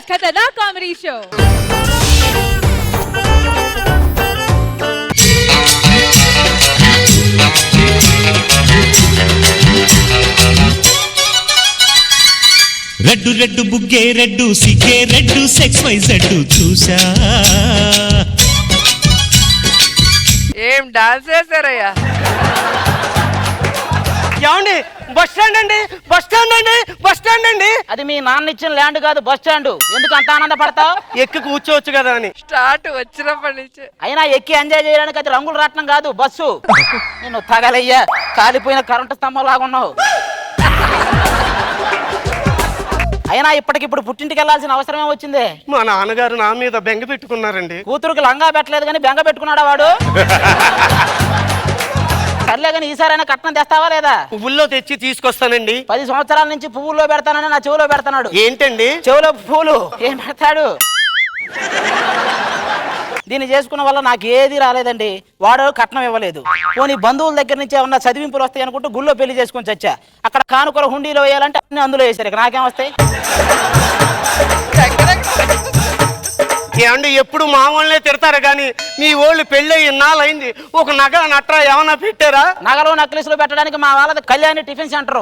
ఖతర్నాక్ comedy show. Red red బుగ్గే red సిగ్గే red సెక్స్ వై జెడ్ చూసా. ఏం డాన్స్ చేశారయ్యా? ఏమండి బస్ స్టాండ్ అండి, బస్ స్టాండ్ అండి, బస్ స్టాండ్ అండి. అది మీ నాన్న ఇచ్చిన ల్యాండ్ కాదు, బస్ స్టాండ్. ఎందుకు అంత ఆనందపడతావు? ఎక్కి కూర్చోవచ్చు కదా అని. స్టార్ట్ వచ్చినప్పటి నుంచి అయినా ఎక్కి ఎంజాయ్ చేయడానికి అది రంగులు రాట్నం కాదు, బస్సు. నేను తగలయ్యా, కాలిపోయిన కరెంటు స్తంభం లాగా ఉన్నావు. అయినా ఇప్పటికిప్పుడు పుట్టింటికి వెళ్లాల్సిన అవసరమే వచ్చింది. మా నాన్నగారు నా మీద బెంగ పెట్టుకున్నారండి. కూతురుకి లంగా పెట్టలేదు కానీ బెంగ పెట్టుకున్నాడా వాడు? సర్లే కానీ ఈసారైనా కట్నం తెస్తావా లేదా? పువ్వుల్లో తెచ్చి తీసుకొస్తానండి. 10 సంవత్సరాల నుంచి పువ్వుల్లో పెడతానని నా చెవులో పెడతాడు. ఏంటండి? చెవులో పువ్వులు ఏం పెడతాడు? దీన్ని చేసుకున్న వల్ల నాకు ఏది రాలేదండి. వాడు కట్నం ఇవ్వలేదు. పోనీ బంధువుల దగ్గర నుంచి ఏమన్నా చదివింపులు వస్తాయి అనుకుంటూ గుళ్ళో పెళ్లి చేసుకొని చచ్చా. అక్కడ కానుకల హుండీలో వేయాలంటే అన్ని అందులో వేసారు. ఇక నాకేం వస్తాయి? ఏమండి ఎప్పుడు మా వాళ్ళనే తిడతారు కానీ మీ వాళ్ళు పెళ్ళి ఇన్నాళ్ళైంది, ఒక నగ నట్ర ఏమన్నా పెట్టారా? నగలు నక్లీసులు పెట్టడానికి మా వాళ్ళది కళ్యాణి టిఫిన్ సెంటర్.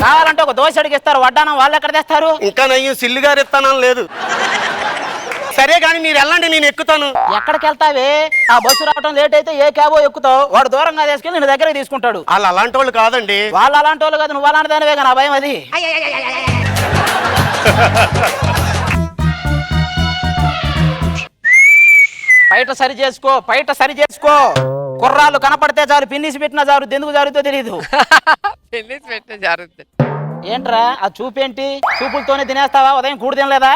కావాలంటే ఒక దోశ అడిగిస్తారు, వడ్డానం వాళ్ళు ఎక్కడ తెస్తారు? ఇంకా నయ్యం సిల్లు గారు ఇస్తానని లేదు. సరే కానీ మీరు వెళ్ళండి, నేను ఎక్కుతాను. ఎక్కడికి వెళ్తావే? ఆ బస్సు రావడం లేట్ అయితే ఏ క్యాబో ఎక్కుతావు, వాడు దూరంగా తీసుకెళ్ళి నేను దగ్గర తీసుకుంటాడు. వాళ్ళు అలాంటి వాళ్ళు కాదండి. వాళ్ళు అలాంటి వాళ్ళు కాదు, నువ్వు అలాంటి దానివే. నా భయం అది. బయట సరి చేసుకో, బయట సరి చేసుకో. కుర్రాళ్ళు కనపడితే చాలు, పిన్నిసి పెట్టినా చాలు, ఎందుకు జారుతో తెలియదు. పెళ్లిసి పెట్టే జరుగుతుంది. ఏంట్రా ఆ చూపేంటి? చూపులతోనే తినేస్తావా? ఉదయం కూడు తినలేదా?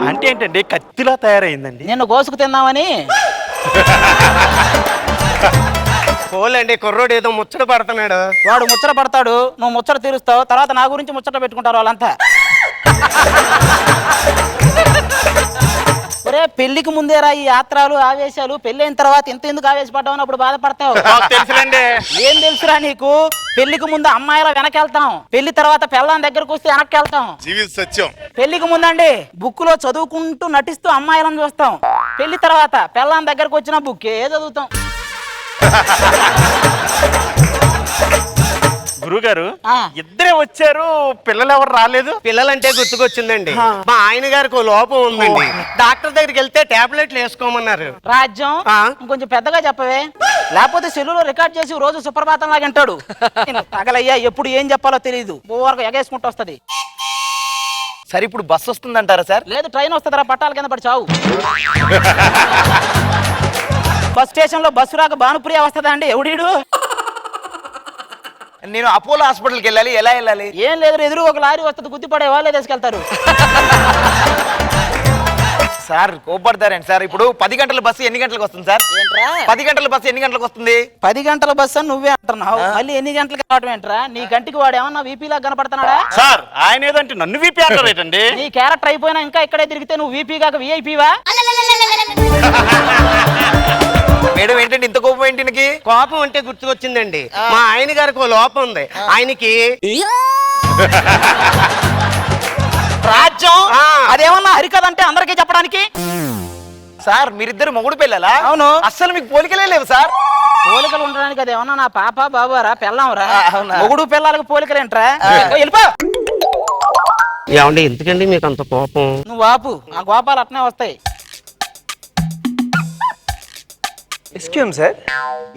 అంటే ఏంటండి కత్తిలా తయారైందండి. నిన్ను కోసుకు తిందామని. పోలేండి, కుర్రోడు ఏదో ముచ్చట పడుతున్నాడు. వాడు ముచ్చట పడతాడు, నువ్వు ముచ్చట తీరుస్తావు, తర్వాత నా గురించి ముచ్చట పెట్టుకుంటారు వాళ్ళంతా. ఒరే పెళ్లికి ముందేరా ఈ యాత్రలు ఆవేశాలు, పెళ్ళైన తర్వాత ఇంత ఎందుకు ఆవేశపడ్డావు అప్పుడు బాధపడతావు. తెలుసులేండి. ఏం తెలుసురా నీకు? పెళ్లికి ముందు అమ్మాయిల వెనకెళ్తాం, పెళ్లి తర్వాత పెళ్ళాం దగ్గరకు వస్తే వెనక్కి వెళ్తాం. సత్యం. పెళ్లికి ముందండి బుక్ లో చదువుకుంటూ నటిస్తూ అమ్మాయిలను చూస్తాం. పెళ్లి తర్వాత పెళ్ళాం దగ్గరకు వచ్చిన బుక్కే చదువుతాం. గురుగారు ఇద్దరే వచ్చారు, పిల్లలు ఎవరు రాలేదు? పిల్లలంటే గుర్తుకొచ్చిందండి, మా ఆయన గారికి ఓ లోపం ఉందండి. డాక్టర్ దగ్గరికి వెళ్తే టాబ్లెట్లు వేసుకోమన్నారు. రాజ్యం ఇంకొంచెం పెద్దగా చెప్పవే, లేకపోతే సెల్లులో రికార్డ్ చేసి రోజు సుప్రభాతం లాగా అంటాడు. తగలయ్యా, ఎప్పుడు ఏం చెప్పాలో తెలియదు, ఓవరకు ఎగేసుకుంటూ వస్తది. సరే ఇప్పుడు బస్సు వస్తుందంటారా సార్? లేదు, ట్రైన్ వస్తుందిరా, పట్టాల కింద పడి చావు. బస్ స్టేషన్ లో బస్సు రాక భానుప్రియ వస్తుందా అండి? ఎవడీడు? నేను అపోలో హాస్పిటల్కి వెళ్ళాలి, ఎలా వెళ్ళాలి? ఏం లేదు, ఎదురు ఒక లారీ వస్తుంది, గుద్దిపడే వాళ్ళే తీసుకెళ్తారు. సార్ కోపడతారండి సార్. ఇప్పుడు 10 గంటల బస్సు ఎన్ని గంటలకు వస్తుంది సార్? ఏంట్రా 10 గంటల బస్సు ఎన్ని గంటలకు వస్తుంది? 10 గంటల బస్సు అని నువ్వే అంటున్నావు, మళ్ళీ ఎన్ని గంటలకు రావడం ఏంట్రా? నీ గంటికి వాడు ఏమన్నా వీపీ లాగా కనపడుతున్నాడా? సార్ ఆయన ఏదంటే నన్ను వీపీ అంటారేటండి. నీ క్యారెక్టర్ అయిపోయినా ఇంకా ఇక్కడే తిరిగితే నువ్వు వీపీ కాక విఐపీవా? మేడం ఏంటండి ఇంత కోపం ఏంటి? కోపం అంటే గుర్తుకొచ్చిందండి, మా ఆయన గారికి ఓ లోపం ఉంది. ఆయనకి రాజ్యం అదేమన్నా హరికథ అందరికీ చెప్పడానికి. సార్ మీరిద్దరు మొగుడు పిల్లలా? అవును. అస్సలు మీకు పోలికలే లేవు సార్. పోలికలు ఉండడానికి అదేమన్నా నా పాప బాబారా పెళ్ళాంరా? అవునా? మొగుడు పిల్లలకి పోలికలేంట్రా? వెళ్ళిపో. ఏమండి ఎందుకండి మీకు అంత కోపం? నువ్వు ఆపు, ఆ కోపాలు అట్నే వస్తాయి. ఎక్స్క్యూజ్ సార్,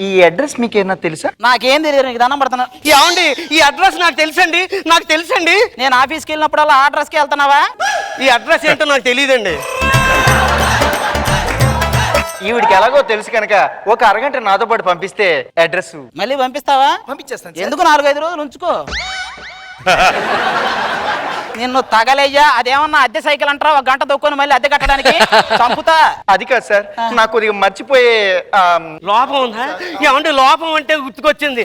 ఈ అడ్రస్ మీకు ఏమన్నా తెలుసా? నాకేం తెలియదు, నీకు దండం పడుతున్నా. ఏమండి ఈ అడ్రస్ నాకు తెలుసండి, నాకు తెలుసండి. నేను ఆఫీస్కి వెళ్ళినప్పుడల్లా ఆ అడ్రస్కి వెళ్తున్నావా? ఈ అడ్రస్ ఏంటో నాకు తెలియదండి. ఈవిడికి ఎలాగో తెలుసు కనుక ఒక అరగంట నాతో పాటు పంపిస్తే అడ్రస్ మళ్ళీ పంపిస్తావా? పంపించేస్తాను. ఎందుకు 4-5 రోజులు ఉంచుకో. నిన్ను తగలయ్యా, అదేమన్నా అద్దె సైకిల్ అంటారా? 1 గంట దొక్కుని మళ్ళీ అద్దె కట్టడానికి చంపుతా. అది కాదు సార్, నాకు కొద్దిగా మర్చిపోయే లోపం ఉందా? ఏమంటే లోపం అంటే గుర్తుకొచ్చింది,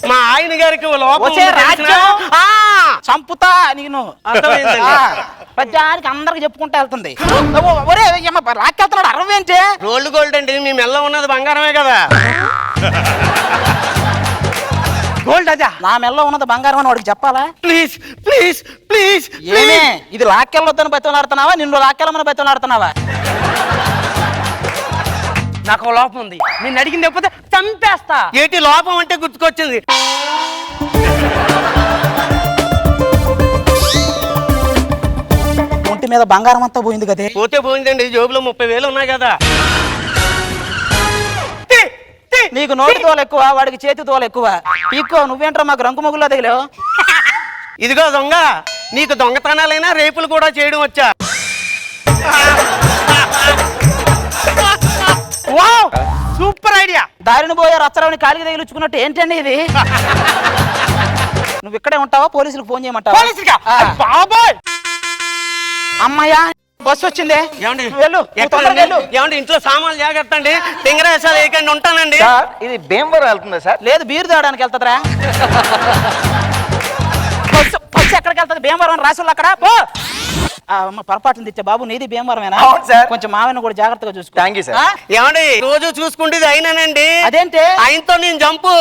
మా ఆయన గారికి ఓ లోపం వచ్చే ఉంది రాజ్యం. తెలిసినా? చంపుతా నీకు. అర్థమైందండి. ప్రజానికి అందరికి చెప్పుకుంటూ వెళ్తుంది. ఒరే లాక్కెళ్తున్నాడు, అరవేంటే? రోల్డ్ గోల్డ్ అండి, మీ మెల్ల ఉన్నది బంగారమే కదా. గోల్డ్ అదా? నా మెల్ల ఉన్నది బంగారం అని వాడికి చెప్పాలా? ప్లీజ్ ప్లీజ్ ప్లీజ్ ఏమే ఇది లాక్కెళ్ళొద్దని బతిలాడుతున్నావా, నిన్ను లాక్కెళ్ళమని బతిలాడుతున్నావా? నాకు ఓ లోపం ఉంది, నిన్ను అడిగింది లేకపోతే చంపేస్తా. ఏంటి లోపం అంటే గుర్తుకొచ్చింది. ఒంటి మీద బంగారం అంతా పోయింది కదే. పోతే పోయిందండి, జోబులో 30,000 ఉన్నాయి కదా. నీకు నోటి తోలు ఎక్కువ, వాడికి చేతి తోలు ఎక్కువ. పీక్కో, నువ్వేంట్రా మాకు రంగు మొగుల్లో తగిలావు? ఇదిగో దొంగ, నీకు దొంగతనాలైనా రేపులు కూడా చేయడం వచ్చా? Super idea. దారిని పోయే రచ్చరావుని కాలికి తగిలించుకున్నట్టు ఏంటండి ఇది? నువ్వు ఇక్కడే ఉంటావా, పోలీసులకు ఫోన్ చేయమంటావా? బాబాయ్ అమ్మయ్యా బస్సు వచ్చిందే. ఏమండి వెళ్ళు, నువ్వు తొందరగా వెళ్ళు. ఏమండి ఇంట్లో సామాన్లు జాగ్రత్త అండి, తింగరేసాలు వేయకండి, ఉంటానండి. సార్ ఇది భీమవరం వెళ్తుందా సార్? లేదు, బీరు తాగడానికి వెళ్తుందిరా. బస్సు ఎక్కడికి వెళ్తుంది? భీమవరం రాసులు అక్కడ పో. అమ్మ పొరపాటును తెచ్చా బాబు, నీది భీమవరమేనా? అవును సార్. కొంచెం మావిని కూడా జాగ్రత్తగా చూసుకో. Thank you sir. ఏమండి రోజు చూసుకుంటేది అయినానండి. అదేంటే? ఆయనతో నేను జంపు.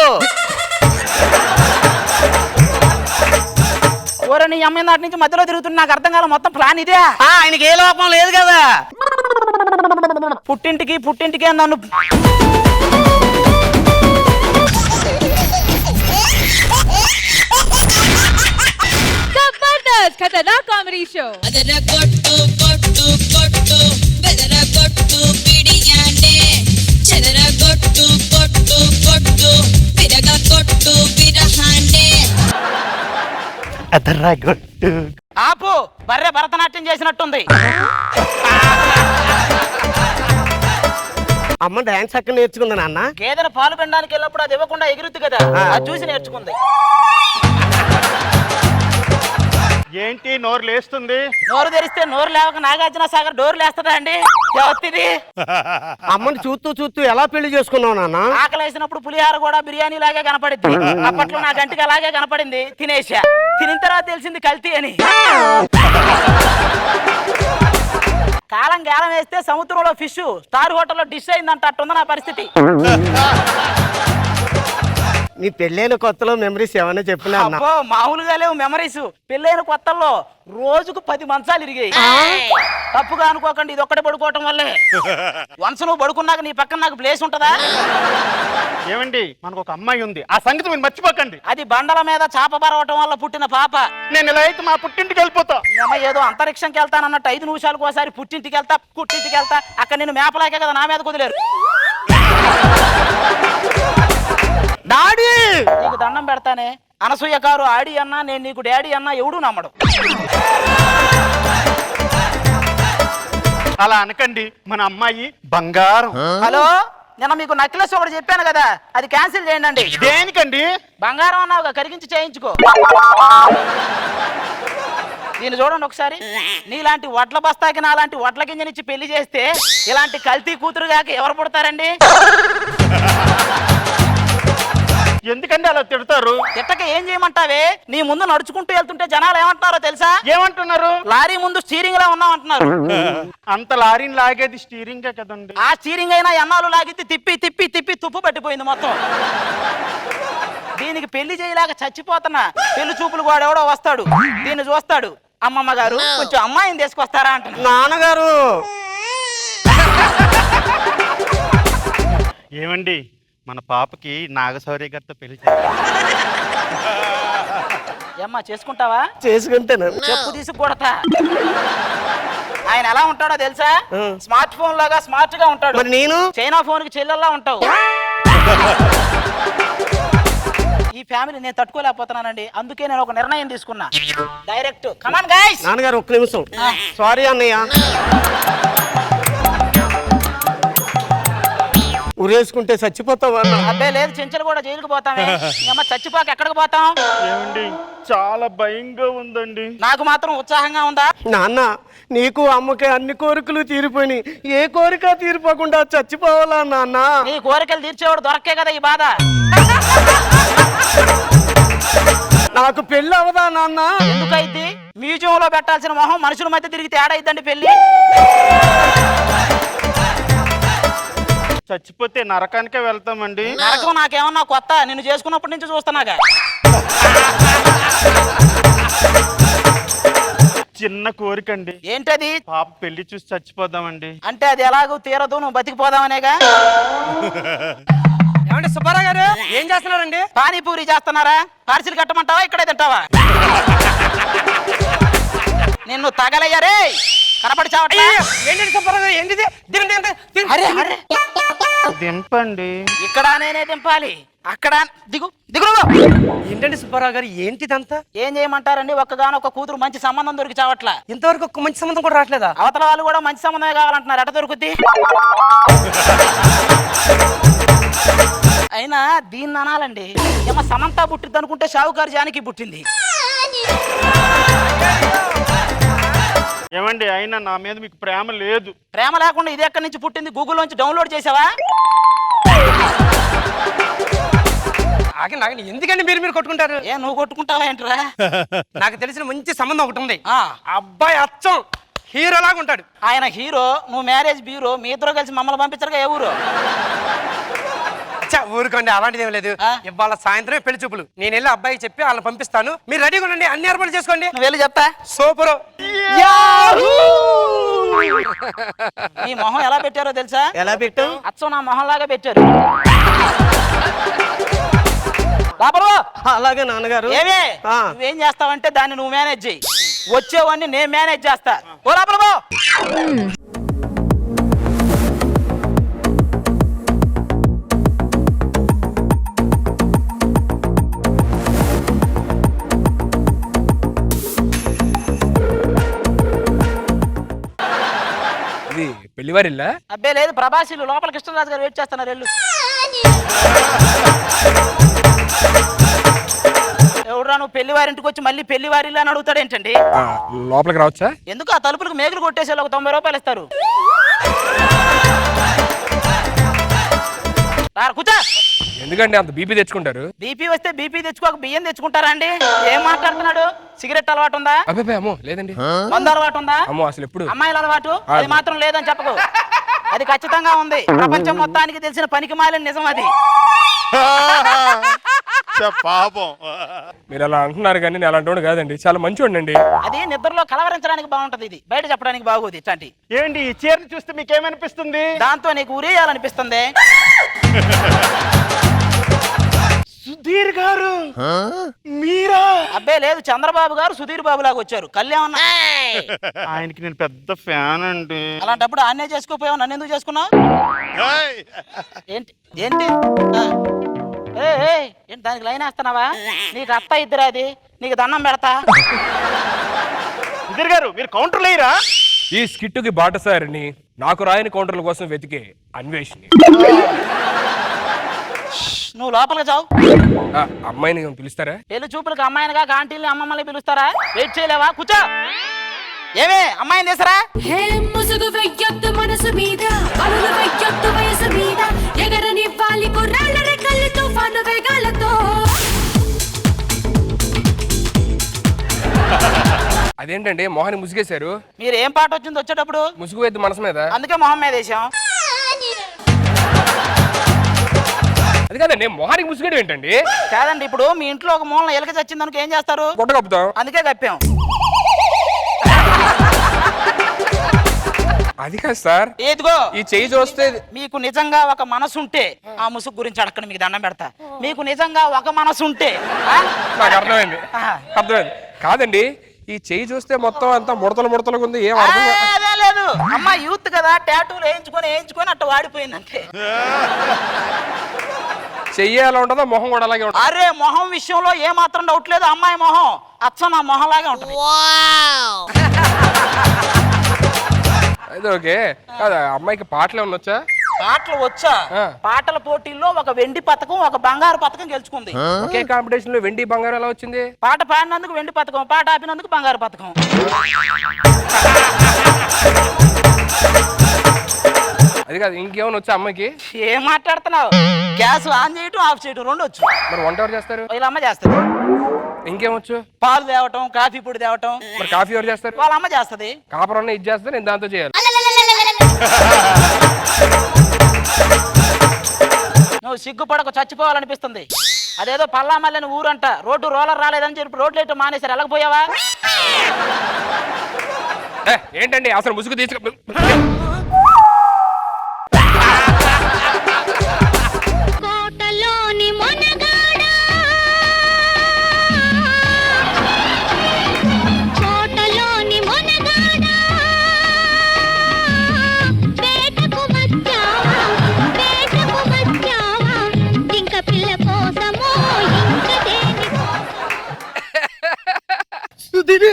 ఓరే నీ అమ్మాయి నాటి నుంచి మధ్యలో తిరుగుతున్నా, నాకు అర్థం కాల. మొత్తం ప్లాన్ ఇదే. ఆయనకి ఏ లోపం లేదు కదా. పుట్టింటికి నన్ను జబర్దస్త్ ఖతర్నాక్ కామెడీ షో. అదర కొట్టు కొట్టు కొట్టు బెదర కొట్టు పిడియాండే చెదర కొట్టు కొట్టు కొట్టు విరగ కొట్టు విరహాండే. అదర్రా గొట్టు. ఆపు, బర్రె భరతనాట్యం చేసినట్టుంది. అమ్మ డాన్స్ అక్కడ నేర్చుకుంది నాన్న. గేదెను పాలు పిండడానికి వెళ్ళినప్పుడు అది ఇవ్వకుండా ఎగురుద్ది కదా, అది చూసి నేర్చుకుంది. ఏంటి నోరు లేస్తుంది? నోరు తెరిస్తే నోరు లేవక నాగార్జున సాగర్ డోర్ లేస్తుందా అండి? ఎవరిది? అమ్మని చూస్తూ చూస్తూ ఎలా పెళ్లి చేసుకున్నావు నాన్న? ఆకలి వేసినప్పుడు పులిహార కూడా బిర్యానీ లాగే కనపడింది. అప్పట్లో నా గంటికి అలాగే కనపడింది, తినేసా. తినిన తర్వాత తెలిసింది కల్తీ అని. కాలం గేలం వేస్తే సముద్రంలో ఫిష్, స్టార్ హోటల్లో డిష్ అయిందంట. అట్టుంది నా పరిస్థితి. నీ పెళ్ళైన కొత్తలో మెమరీస్ ఏమైనా చెప్పినా అన్న? అబ్బో మామూలుగా లేవు మెమరీస్. పెళ్ళైన కొత్తల్లో రోజుకు 10 మంచాలు ఇరిగాయి. తప్పుగా అనుకోకండి, ఇది ఒక్కటే పడుకోవటం వల్లే. వన్స్ నువ్వు పడుకున్నాక నీ పక్కన నాకు ప్లేస్ ఉంటదా? ఏమండి మనకు ఒక అమ్మాయి ఉంది, ఆ సంగతి మీరు మర్చిపోకండి. అది బండల మీద చాప బరవటం వల్ల పుట్టిన పాప. నేను ఇలా అయితే మా పుట్టింటికి వెళ్ళిపోతా. ఈ అమ్మాయి ఏదో అంతరిక్షంకి వెళ్తానన్నట్టు 5 నిమిషాలకు ఒకసారి పుట్టింటికి వెళ్తా, పుట్టింటికి వెళ్తా. అక్కడ నేను మేపలాకే కదా నా మీద కుదిలేరు. డాడీ నీకు దండం పెడతానే, అనసూయ గారు ఆడి అన్నా, నేను నీకు డాడీ అన్నా ఎవడూ నమ్మడు. అలా అనకండి, మన అమ్మాయి బంగారం. హలో, నిన్న మీకు నెక్లెస్ ఒకటి చెప్పాను కదా, అది క్యాన్సిల్ చేయండి. దేనికండి? బంగారం అన్నావుగా, కరిగించి చేయించుకో. దీన్ని చూడండి ఒకసారి. నీలాంటి వడ్ల బస్తాకి నాలాంటి వడ్ల గింజనిచ్చి పెళ్లి చేస్తే ఇలాంటి కల్తీ కూతురు కాక ఎవరు పుడతారండి? ఎందుకండి అలా తిడతారు? తిట్టక ఏం చేయమంటావే? నీ ముందు నడుచుకుంటూ వెళ్తుంటే జనాలు ఏమంటున్నారో తెలుసా? ఏమంటున్నారు? లారీ ముందు స్టీరింగ్ లా ఉన్నాం అంటున్నారు. అంత లారీని లాగేది స్టీరింగే కదండి. ఆ స్టీరింగ్ అయినా ఎన్నాళ్ళు లాగితే తిప్పి తిప్పి తిప్పి తుప్పు పట్టిపోయింది మొత్తం. దీనికి పెళ్లి చేయలేక చచ్చిపోతున్నా. పెళ్లి చూపులు కూడా ఎవడో వస్తాడు, దీన్ని చూస్తాడు. అమ్మమ్మ గారు కొంచెం అమ్మాయిని తీసుకొస్తారా అంటున్నా. నాన్నగారు ఏమండి మన పాపకి నాగశౌర్య గారితో పెళ్లి చేయాలి. ఏమ్మా చేసుకుంటావా? చేసుకుంటాను. చెప్పు తీసుకు కొడతా. ఆయన ఎలా ఉంటాడో తెలుసా? స్మార్ట్ ఫోన్ లాగా స్మార్ట్ గా ఉంటాడు. మరి నేను చైనా ఫోన్ కి చెల్లెల్లా ఉంటావు. ఈ ఫ్యామిలీ నేను తట్టుకోలేకపోతున్నానండి, అందుకే నేను ఒక నిర్ణయం తీసుకున్నా. Direct come on guys. నాన్నగారు ఒక్క నిమిషం. సారీ అన్నయ్య. ఉరేసుకుంటే చచ్చిపోతావా? అబ్బాయి లేదు, చెంచలు కూడా జైలుకి పోతామే. అమ్మ చచ్చిపోక ఎక్కడికి పోతాం? ఏమండి చాలా భయంగా ఉందండి. నాకు మాత్రం ఉత్సాహంగా ఉందా? నాన్న నీకు అమ్మకి అన్ని కోరికలు తీరిపోయినాయి, ఏ కోరిక తీరిపోకుండా చచ్చిపోవాలా నాన్న? నీ కోరికలు తీర్చేవాడు దొరకే కదా ఈ బాధ. నాకు పెళ్లి అవదా నాన్న? ఎందుకైద్ది? మ్యూజియం లో పెట్టాల్సిన మొహం మనుషుల మధ్య తిరిగితే ఏడైద్దండి పెళ్లి. చచ్చిపోతే నరకానికే వెళ్తామండి. నరకం నాకేమన్నా కొత్త, నిన్ను చేసుకున్నప్పటి నుంచి చూస్తున్నాగా. చిన్న కోరికండి, ఏంటది? పాప పెళ్లి చూసి చచ్చిపోదామండి. అంటే అది ఎలాగూ తీరదు, నువ్వు బతికిపోదామనేగా. ఏమంటే సుబ్బారావు గారు ఏం చేస్తున్నారండి? పానీపూరి చేస్తున్నారా? పార్సిల్ కట్టమంటావా, ఇక్కడే తింటావా? నిన్ను తగలయ్యారే, కనపడి చావట్లా? ఏంటండి సుబ్బారావు గారు ఏంటిది? అరే అరే, దింపండి. ఇక్కడ నేనే దింపాలి, అక్కడ దిగు దిగు నువ్వు. ఏంటండి సుబ్బారావు గారు ఏంటిదంతా? ఏం చేయమంటారండి, ఒక్కగానొక్క కూతురు మంచి సంబంధం దొరికి చావట్లా. ఇంతవరకు ఒక్క మంచి సంబంధం కూడా రావట్లేదా? అవతల వాళ్ళు కూడా మంచి సంబంధమే కావాలంటున్నారు, ఎట దొరుకుద్ది? అయినా దీన్ని అనాలండి, ఏమో సమంత పుట్టింది అనుకుంటే షావుకారు జానికి పుట్టింది. ఏమండి, అయినా నా మీద మీకు ప్రేమ లేదు. ప్రేమ లేకుండా ఇది ఎక్కడి నుంచి పుట్టింది? గూగుల్లోంచి డౌన్లోడ్ చేసావా? ఆగండి ఎందుకండి మీరు కొట్టుకుంటారు? ఏ నువ్వు కొట్టుకుంటావా ఏంట్రా? నాకు తెలిసిన మంచి సంబంధం ఒకటి ఉంది. ఆ, అబ్బాయి అచ్చం హీరోలాగా ఉంటాడు. ఆయన హీరో, నువ్వు మ్యారేజ్ బ్యూరో, మీ ఇద్దరు కలిసి మమ్మల్ని పంపించరుగా. ఏ ఊరు? ఊరుకోండి, అలాంటిది ఏం లేదు. ఆ? ఇవాళ సాయంత్రం పెళ్లి చూపులు. నేను వెళ్ళి అబ్బాయికి చెప్పి వాళ్ళని పంపిస్తాను. మీరు రెడీగా ఉండండి, అన్ని ఏర్పాట్లు చేసుకోండి. నువ్వు వెళ్ళి చెప్తా. సూపర్. ఈ మొహం ఎలా పెట్టారో తెలుసా? ఎలా పెట్టాం? అచ్చం నా మొహం లాగా పెట్టారు. బాబు అలాగే నాన్నగారు. ఏమే ఆ. నువ్వేం చేస్తావంటే దాన్ని నువ్వు మేనేజ్ చెయ్యి, వచ్చేవాడిని నేను మేనేజ్ చేస్తా. ఓ లోపల పో. ఇది పెళ్లివారిల్లా? అబ్బే లేదు, ప్రభాసిలు లోపల కృష్ణరాజు గారు వెయిట్ చేస్తున్నారు. వెళ్ళు. ఎవడురా నువ్వు పెళ్లి వారింటికి వచ్చి మళ్ళీ పెళ్లి వారిల్లా అని అడుగుతాడు ఏంటండి? లోపలికి రావచ్చా? ఎందుకు? ఆ తలుపులకు మేకులు కొట్టేసి ఒక 90 రూపాయలు ఇస్తారు. కూర్చో. ఎందుకండి అంత బీపీ తెచ్చుకుంటారు? బీపీ వస్తే బీపీ తెచ్చుకోక బియ్యం తెచ్చుకుంటారా అండి? ఏం మాట్లాడుతున్నాడు? సిగరెట్ అలవాటు ఉందా? అబ్బాయి అమ్మో లేదండి. మందు అలవాటు ఉందా? అమ్మో అసలు ఎప్పుడు. అమ్మాయిల అలవాటు అది మాత్రం లేదని చెప్పకు. అది ఖచ్చితంగా ఉంది. ప్రపంచం మొత్తానికి తెలిసిన పనికి మాలిన నిజం అది. పాపం. మీరు అలా అంటున్నారు కానీ నేను అలాంటి కాదండి, చాలా మంచివాడిని అండి. అది నిద్రలో కలవరించడానికి బాగుంటది, ఇది బయట చెప్పడానికి బాగోదు. ఇట్లాంటి ఏంటి ఈ చీరని చూస్తే మీకేమనిపిస్తుంది? దాంతో నీకు ఉరేయాలనిపిస్తుంది. సుధీర్ గారు మీరా? అబ్బే లేదు, చంద్రబాబు గారు సుధీర్ బాబు లాగా వచ్చారు. కళ్యాణ్ ఆయనకి నేను పెద్ద ఫ్యాన్ అండి. అలాంటప్పుడు ఆన్నే చేసుకోపోయావు, నన్ను ఎందుకు చేసుకున్నావు? ఏంటి ఏంటి ఆ. ఏంటి దానికి లైన్ వేస్తున్నావా? నీకు అత్త ఇద్దరు, అది నీకు దండం పెడతా. సుధీర్ గారు మీరు కౌంటర్ లేరా? ఈ స్కిట్టుకి బాటసారిని, నాకు రాయని కౌంటర్ల కోసం వెతికే అన్వేషిని. నువ్వు లోపలికి చావు. అమ్మాయిని పిలుస్తారా? పెళ్లి చూపులకు అమ్మాయినిగా ఆంటీల్ని అమ్మమ్మల్ని పిలుస్తారా? వెయిట్ చేయలేవా? కూర్చో. ఏమే అమ్మాయిని తీసరా? హే ముసుగు వెయ్యొద్దు మనసు మీద, అరులు వెయ్యొద్దు వయసు మీద, ఎగరనివ్వాలి కుర్రాళ్ళ రెక్కలు తుఫాను వేగాలతో. అదేంటండి మొహాన్ని ముసుగేశారు? మీరు ఏం పాట వచ్చింది వచ్చేటప్పుడు? ముసుగు వేద్దు మనసు మీద. అందుకే మొహం మీద వేసాం. అది కాదండి, మొహానికి ముసుగేయడం ఏంటండి? కాదండి, ఇప్పుడు మీ ఇంట్లో ఒక మూలన ఎలుక చచ్చింది అనుకో ఏం చేస్తారు? గుడ్డ కప్పుతాం. అందుకే కప్పాం. అది కాదు సార్. ఏదిగో ఈ చెయ్యి చూస్తే మీకు నిజంగా ఒక మనసు ఉంటే ఆ ముసుగు గురించి అడగండి, మీకు దండం పెడతా. మీకు నిజంగా ఒక మనసు ఉంటే నాకు అర్థమైంది. అర్థమైంది కాదండి, ఈ చెయ్యి చూస్తే మొత్తం అంతా ముడతలుగా ఉంది. ఏం అర్థం అదే లేదు, అమ్మ యూత్ కదా, టాటూలు వేయించుకొని అట్ట వాడిపోయింది అంతే. చెయ్యి ఎలా ఉంటుందో మొహం కూడా అలాగే ఉంటుంది. అరే మొహం విషయంలో ఏ మాత్రం డౌట్ లేదు, అమ్మాయి మొహం అచ్చం నా మొహం లాగే ఉంటుంది. అయితే ఓకే. కాదా అమ్మాయికి పాటలు ఏమన్నా వచ్చా? పాటలు వచ్చా? పాటల పోటీల్లో ఒక వెండి పథకం, ఒక బంగారు పథకం గెలుచుకుంది. ఒకే కాంపిటీషన్ లో వెండి బంగారం ఎలా వచ్చింది? పాట పాడినందుకు వెండి పథకం, పాట ఆపినందుకు బంగారు పథకం. అది కాదు, ఇంకేమైనా వచ్చా అమ్మాయికి? ఏం మాట్లాడుతున్నావు? గ్యాస్ ఆన్ చేయటం ఆఫ్ చేయటం రెండు వచ్చు. మరి వంట ఎవరు చేస్తారు? వీళ్ళ అమ్మ చేస్తుంది. ఇంకేమొచ్చు? పాలు తేవటం, కాఫీ పొడి తేవటం. మరి కాఫీ ఎవరు చేస్తారు? వాళ్ళ అమ్మ చేస్తుంది. కాపరన్న ఇది చేస్తే నేను దాంతో చేయాలి. నువ్వు సిగ్గుపడకు చచ్చిపోవాలనిపిస్తుంది. అదేదో పల్లామల్లని ఊరంట, రోడ్డు రోలర్ రాలేదని చెప్పి రోడ్లు వేయటం మానేశారు. వెళ్ళకపోయావా? ఏంటండి అసలు ముసుగు తీసుకు కోటలోని మొనగాడా, కోటలోని మొనగాడా, పేటకు వచ్చావా, పేటకు వచ్చావా, ఇంక పిల్ల కోసమో ఇంక దేని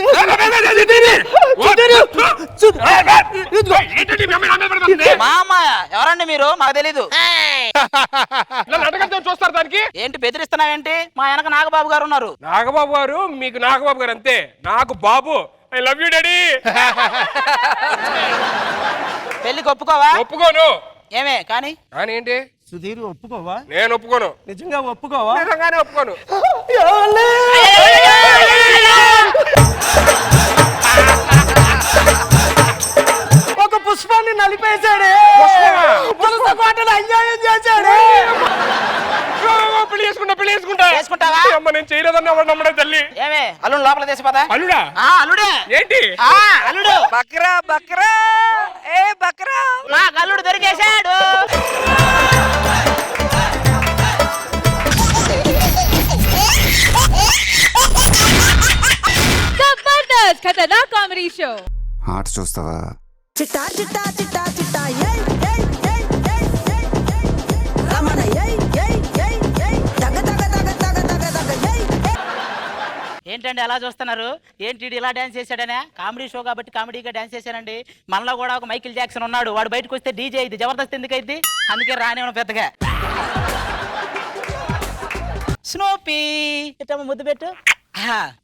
మా అమ్మ ఎవరండి మీరు? మాకు తెలీదు. అడగద్దు చూస్తారు దానికి. ఏంటి బెదిరిస్తున్నావేంటి? మా వెనక నాగబాబు గారు ఉన్నారు. నాగబాబు గారు మీకు నాగబాబు గారు అంతే, నాకు బాబు. I love you daddy. పెళ్లికి ఒప్పుకోవా? ఒప్పుకోను. ఏమే కానీ? కానీ ఏంటి? సుధీర్ ఒప్పుకోవా? నేను ఒప్పుకోను. నిజంగా ఒప్పుకోవా? నిజంగానే ఒప్పుకోను. ఒక పుష్పాన్ని నలిపేశాడే, పుష్ప కోటను అన్యాయం చేశాడే. పెళ్లి చేసుకుంటా, పెళ్లి చేసుకుంటా. చేసుకుంటావా? అమ్మ నేను చేయలేదన్న వాడు నమ్మడే తల్లి. ఏమే అల్లుడు లోపల తీసి పదా? అల్లుడా? అల్లుడే. ఏంటి? అల్లుడు. బక్రా బక్రా, ఏ బక్రా. నాకు అల్లుడు దొరికేశాడు. జబర్దస్త్ ఖతర్నాక్ కామెడీ షో. ఆట చూస్తావా? చిట్టా చిట్టా చిట్టా చిట్టా ఏయ్ ఏయ్ ఏయ్ ఏయ్ ఏయ్ రమణ ఏయ్ ఏయ్ ఏయ్ ఏయ్ దగ దగ దగ దగ దగ దగ ఏయ్. ఏంటండి అలా చూస్తున్నారు? ఏంటి వీడు ఇలా డాన్స్ చేశాడనే? కామెడీ షో కాబట్టి కామెడీగా డాన్స్ చేశానండి. మనలో కూడా ఒక మైకిల్ జాక్సన్ ఉన్నాడు. వాడు బయటకు వస్తే డీజే ఇది జబర్దస్త్ ఎందుకు అయింది? అందుకే రానివ్వను పెద్దగా. స్నూపీ ఇట్టమ్మ ముద్దు పెట్టు.